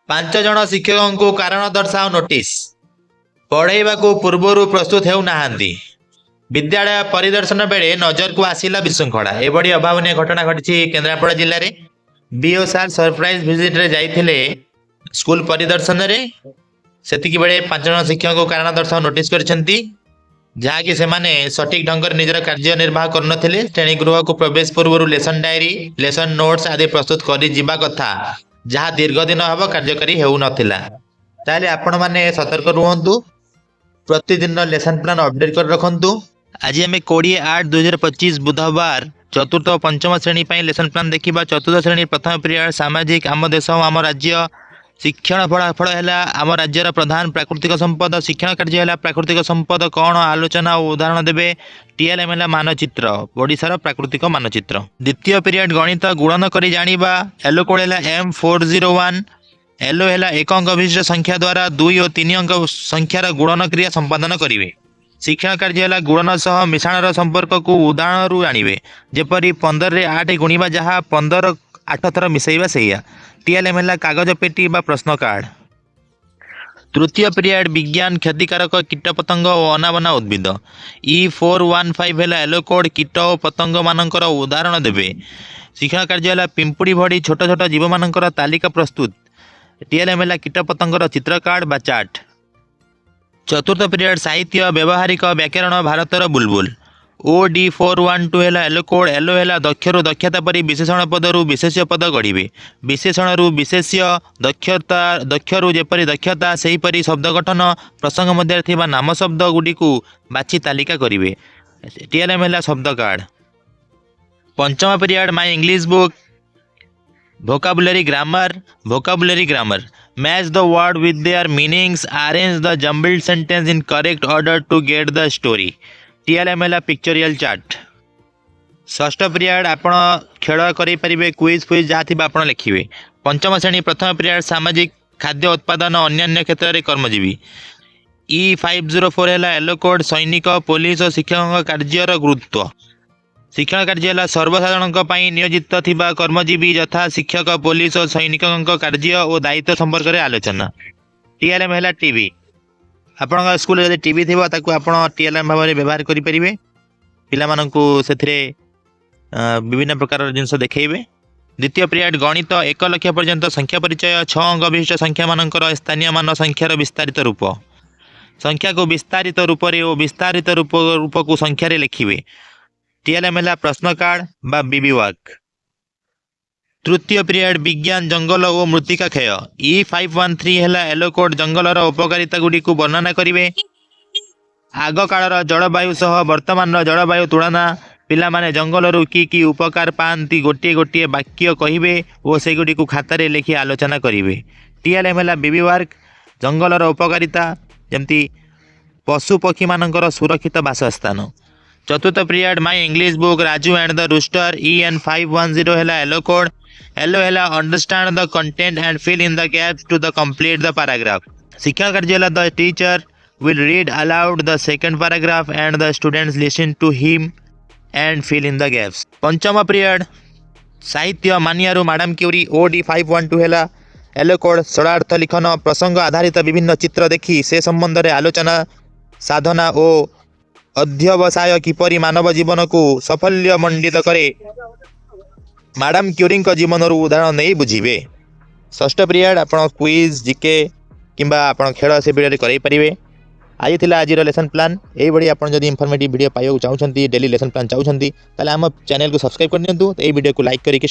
ପାଞ୍ଚ ଜଣ ଶିକ୍ଷକଙ୍କୁ କାରଣ ଦର୍ଶାଅ ନୋଟିସ୍। ପଢ଼େଇବାକୁ ପୂର୍ବରୁ ପ୍ରସ୍ତୁତ ହେଉନାହାନ୍ତି। ବିଦ୍ୟାଳୟ ପରିଦର୍ଶନ ବେଳେ ନଜରକୁ ଆସିଲା ବିଶୃଙ୍ଖଳା। ଏଭଳି ଅଭାବନୀୟ ଘଟଣା ଘଟିଛି କେନ୍ଦ୍ରାପଡ଼ା ଜିଲ୍ଲାରେ। ବିଓ ସାର୍ ସରପ୍ରାଇଜ ଭିଜିଟ୍ରେ ଯାଇଥିଲେ ସ୍କୁଲ ପରିଦର୍ଶନରେ। ସେତିକି ବେଳେ ପାଞ୍ଚ ଜଣ ଶିକ୍ଷକଙ୍କୁ କାରଣ ଦର୍ଶାଅ ନୋଟିସ୍ କରିଛନ୍ତି, ଯାହାକି ସେମାନେ ସଠିକ୍ ଢଙ୍ଗରେ ନିଜର କାର୍ଯ୍ୟ ନିର୍ବାହ କରୁନଥିଲେ। ଶ୍ରେଣୀ ଗୃହକୁ ପ୍ରବେଶ ପୂର୍ବରୁ ଲେସନ୍ ଡାଏରୀ, ଲେସନ୍ ନୋଟ୍ସ ଆଦି ପ୍ରସ୍ତୁତ କରି ଯିବା କଥା, ଯାହା ଦୀର୍ଘ ଦିନ ହେବ କାର୍ଯ୍ୟକାରୀ ହେଉନଥିଲା। ତାହେଲେ ଆପଣମାନେ ସତର୍କ ରୁହନ୍ତୁ, ପ୍ରତିଦିନ ଲେସନ୍ ପ୍ଲାନ୍ ଅପଡେଟ୍ କରି ରଖନ୍ତୁ। ଆଜି ଆମେ 20/8/2025 ବୁଧବାର ଚତୁର୍ଥ ଓ ପଞ୍ଚମ ଶ୍ରେଣୀ ପାଇଁ ଲେସନ୍ ପ୍ଲାନ୍ ଦେଖିବା। ଚତୁର୍ଥ ଶ୍ରେଣୀ ପ୍ରଥମ ପିରିୟଡ଼ ସାମାଜିକ, ଆମ ଦେଶ ଓ ଆମ ରାଜ୍ୟ। ଶିକ୍ଷଣ ଫଳାଫଳ ହେଲା ଆମ ରାଜ୍ୟର ପ୍ରଧାନ ପ୍ରାକୃତିକ ସମ୍ପଦ। ଶିକ୍ଷଣ କାର୍ଯ୍ୟ ହେଲା ପ୍ରାକୃତିକ ସମ୍ପଦ କ'ଣ, ଆଲୋଚନା ଓ ଉଦାହରଣ ଦେବେ। TLM ହେଲା ମାନଚିତ୍ର, ଓଡ଼ିଶାର ପ୍ରାକୃତିକ ମାନଚିତ୍ର। ଦ୍ୱିତୀୟ ପିରିୟଡ଼ ଗଣିତ, ଗୁଣନ କରି ଜାଣିବା। ଏଲୋ କୋଡ଼ ହେଲା M401। ଏଲୋ ହେଲା ଏକ ଅଙ୍କ ବିଶିଷ୍ଟ ସଂଖ୍ୟା ଦ୍ୱାରା 2 ଓ 3 ଅଙ୍କ ସଂଖ୍ୟାର ଗୁଣନ କ୍ରିୟା ସମ୍ପାଦନ କରିବେ। ଶିକ୍ଷଣ କାର୍ଯ୍ୟ ହେଲା ଗୁଣନ ସହ ମିଶାଣର ସମ୍ପର୍କକୁ ଉଦାହରଣରୁ ଜାଣିବେ। ଯେପରି 15ରେ 8 ଗୁଣିବା ଯାହା 15 8 ଥର ମିଶାଇବା ସେଇଆ। TLM ହେଲା କାଗଜ ପେଟି ବା ପ୍ରଶ୍ନ କାର୍ଡ଼। ତୃତୀୟ ପିରିୟଡ଼ ବିଜ୍ଞାନ, କ୍ଷତିକାରକ କୀଟପତଙ୍ଗ ଓ ଅନାବନା ଉଦ୍ଭିଦ। E415 ହେଲା ଏଲୋ କୋଡ଼, କୀଟ ଓ ପତଙ୍ଗମାନଙ୍କର ଉଦାହରଣ ଦେବେ। ଶିକ୍ଷଣ କାର୍ଯ୍ୟ ହେଲା ପିମ୍ପୁଡ଼ି ଭଳି ଛୋଟ ଛୋଟ ଜୀବମାନଙ୍କର ତାଲିକା ପ୍ରସ୍ତୁତ। TLM ହେଲା କୀଟପତଙ୍ଗର ଚିତ୍ର କାର୍ଡ଼ ବା ଚାର୍ଟ। ଚତୁର୍ଥ ପିରିୟଡ଼ ସାହିତ୍ୟ, ବ୍ୟବହାରିକ ବ୍ୟାକରଣ, ଭାରତର ବୁଲବୁଲ। OD412 ହେଲା ଏଲୋ କୋଡ଼। ଏଲୋ ହେଲା ଦକ୍ଷରୁ ଦକ୍ଷତା ପରି ବିଶେଷଣ ପଦରୁ ବିଶେଷ୍ୟ ପଦ ଗଢ଼ିବେ। ବିଶେଷଣରୁ ବିଶେଷ୍ୟ, ଦକ୍ଷରୁ ଯେପରି ଦକ୍ଷତା, ସେହିପରି ଶବ୍ଦ ଗଠନ। ପ୍ରସଙ୍ଗ ମଧ୍ୟରେ ଥିବା ନାମ ଶବ୍ଦ ଗୁଡ଼ିକୁ ବାଛି ତାଲିକା କରିବେ। TLM ହେଲା ଶବ୍ଦ କାର୍ଡ଼। ପଞ୍ଚମ period my English book, vocabulary grammar. Vocabulary grammar, match the word with their meanings, arrange the jumbled sentence in correct order to get the story. TLM ହେଲା ପିକ୍ଚରିଆଲ ଚାର୍ଟ। ଷଷ୍ଠ ପିରିୟଡ଼ ଆପଣ ଖେଳ କରିପାରିବେ, quiz fuse ଯାହା ଥିବ ଆପଣ ଲେଖିବେ। ପଞ୍ଚମ ଶ୍ରେଣୀ ପ୍ରଥମ ପିରିୟଡ଼ ସାମାଜିକ, ଖାଦ୍ୟ ଉତ୍ପାଦନ, ଅନ୍ୟାନ୍ୟ କ୍ଷେତ୍ରରେ କର୍ମଜୀବୀ। E504 ହେଲା ଏଲୋ କୋଡ଼, ସୈନିକ, ପୋଲିସ ଓ ଶିକ୍ଷକଙ୍କ କାର୍ଯ୍ୟର ଗୁରୁତ୍ୱ। ଶିକ୍ଷଣ କାର୍ଯ୍ୟ ହେଲା ସର୍ବସାଧାରଣଙ୍କ ପାଇଁ ନିୟୋଜିତ ଥିବା କର୍ମଜୀବୀ, ଯଥା ଶିକ୍ଷକ, ପୋଲିସ ଓ ସୈନିକଙ୍କ କାର୍ଯ୍ୟ ଓ ଦାୟିତ୍ୱ ସମ୍ପର୍କରେ ଆଲୋଚନା। TLM ହେଲା ଟିଭି। ଆପଣଙ୍କ ସ୍କୁଲରେ ଯଦି ଟିଭି ଥିବ ତାକୁ ଆପଣ TLM ଭାବରେ ବ୍ୟବହାର କରିପାରିବେ। ପିଲାମାନଙ୍କୁ ସେଥିରେ ବିଭିନ୍ନ ପ୍ରକାରର ଜିନିଷ ଦେଖାଇବେ। ଦ୍ୱିତୀୟ ପିରିୟଡ଼ ଗଣିତ, 1 ଲକ୍ଷ ପର୍ଯ୍ୟନ୍ତ ସଂଖ୍ୟା ପରିଚୟ। 6 ଅଙ୍କ ବିଶିଷ୍ଟ ସଂଖ୍ୟାମାନଙ୍କର ସ୍ଥାନୀୟ ମାନ ସଂଖ୍ୟାର ବିସ୍ତାରିତ ରୂପ। ସଂଖ୍ୟାକୁ ବିସ୍ତାରିତ ରୂପରେ ଓ ବିସ୍ତାରିତ ରୂପକୁ ସଂଖ୍ୟାରେ ଲେଖିବେ। TLM ହେଲା ପ୍ରଶ୍ନ କାର୍ଡ଼ ବା BB ୱାର୍କ। ତୃତୀୟ ପିରିୟଡ଼ ବିଜ୍ଞାନ, ଜଙ୍ଗଲ ଓ ମୃତ୍ତିକା କ୍ଷୟ। E513 ହେଲା ଏଲୋ କୋଡ଼, ଜଙ୍ଗଲର ଉପକାରିତା ଗୁଡ଼ିକୁ ବର୍ଣ୍ଣନା କରିବେ। ଆଗକାଳର ଜଳବାୟୁ ସହ ବର୍ତ୍ତମାନର ଜଳବାୟୁ ତୁଳନା। ପିଲାମାନେ ଜଙ୍ଗଲରୁ କି ଉପକାର ପାଆନ୍ତି ଗୋଟିଏ ଗୋଟିଏ ବାକ୍ୟ କହିବେ ଓ ସେଗୁଡ଼ିକୁ ଖାତାରେ ଲେଖି ଆଲୋଚନା କରିବେ। TLM ହେଲା BB ୱାର୍କ, ଜଙ୍ଗଲର ଉପକାରିତା, ଯେମିତି ପଶୁପକ୍ଷୀମାନଙ୍କର ସୁରକ୍ଷିତ ବାସସ୍ଥାନ। ଚତୁର୍ଥ period my English book, Raju and the rooster. EN510 ହେଲା ଏଲୋ କୋଡ଼। ଏଲୋ ହେଲା understand the content and fill in the gaps to the complete the paragraph. ଶିକ୍ଷଣ କାର୍ଯ୍ୟ ହେଲା the teacher will read aloud the second paragraph and the students listen to him and fill in the gaps. ପଞ୍ଚମ period ସାହିତ୍ୟ, ମାନିଆରୁ madam curiae. OD512 ହେଲା L O code, ସରଳାର୍ଥ ଲିଖନ। ପ୍ରସଙ୍ଗ ଆଧାରିତ ବିଭିନ୍ନ ଚିତ୍ର ଦେଖି ସେ ସମ୍ବନ୍ଧରେ ଆଲୋଚନା। ସାଧନା ଓ ଅଧ୍ୟବସାୟ କିପରି ମାନବ ଜୀବନକୁ ସାଫଲ୍ୟମଣ୍ଡିତ କରେ, ମ୍ୟାଡ଼ାମ କ୍ୟୁରୀଙ୍କ ଜୀବନରୁ ଉଦାହରଣ ନେଇ ବୁଝିବେ। ଷଷ୍ଠ ପିରିୟଡ଼ ଆପଣ କୁଇଜ୍, ଜିକେ କିମ୍ବା ଆପଣ ଖେଳ ସେ ଭିଡ଼ିଓରେ କରାଇ ପାରିବେ। ଆଜି ଥିଲା ଆଜିର ଲେସନ୍ ପ୍ଲାନ୍। এইভাবে ଆପଣ ଯଦି ଇନଫର୍ମେଟିଭ୍ ଭିଡ଼ିଓ ପାଇବାକୁ ଚାହୁଁଛନ୍ତି, ଡେଲି ଲେସନ୍ ପ୍ଲାନ୍ ଚାହୁଁଛନ୍ତି, ତାହେଲେ ଆମ ଚ୍ୟାନେଲକୁ ସବସ୍କ୍ରାଇବ୍ କରିନିଅନ୍ତୁ। ଏଇ ଭିଡ଼ିଓକୁ ଲାଇକ୍ କରିକି